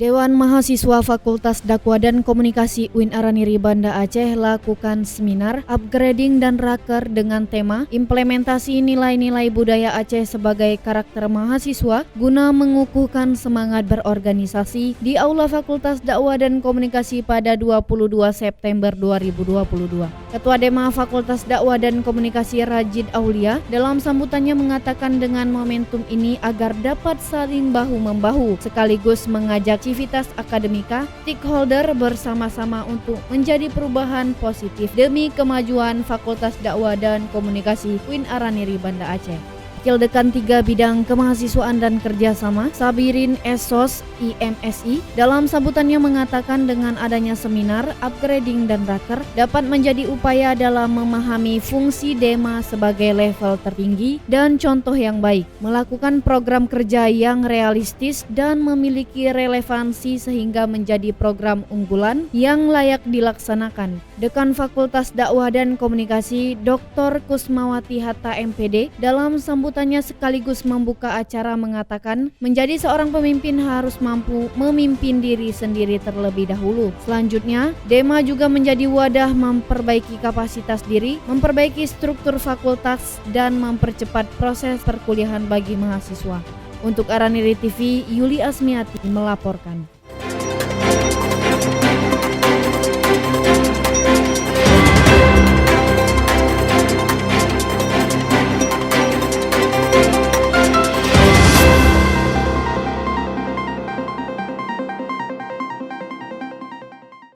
Dewan Mahasiswa Fakultas Dakwah dan Komunikasi UIN Araniri Banda Aceh lakukan seminar upgrading dan raker dengan tema implementasi nilai-nilai budaya Aceh sebagai karakter mahasiswa guna mengukuhkan semangat berorganisasi di Aula Fakultas Dakwah dan Komunikasi pada 22 September 2022. Ketua Dema Fakultas Dakwah dan Komunikasi Rajid Aulia dalam sambutannya mengatakan dengan momentum ini agar dapat saling bahu-membahu sekaligus mengajak aktivitas akademika, stakeholder bersama-sama untuk menjadi perubahan positif demi kemajuan Fakultas Dakwah dan Komunikasi UIN Araniri Banda Aceh. Wakil Dekan 3 Bidang Kemahasiswaan dan Kerjasama, Sabirin Esos IMSI, dalam sambutannya mengatakan dengan adanya seminar, upgrading dan raker dapat menjadi upaya dalam memahami fungsi Dema sebagai level tertinggi dan contoh yang baik, melakukan program kerja yang realistis dan memiliki relevansi sehingga menjadi program unggulan yang layak dilaksanakan. Dekan Fakultas Dakwah dan Komunikasi, Dr. Kusmawati Hatta MPD, dalam sambutannya sekaligus membuka acara mengatakan menjadi seorang pemimpin harus mampu memimpin diri sendiri terlebih dahulu. Selanjutnya, Dema juga menjadi wadah memperbaiki kapasitas diri, memperbaiki struktur fakultas, dan mempercepat proses perkuliahan bagi mahasiswa. Untuk Araniri TV, Yuli Asmiati melaporkan.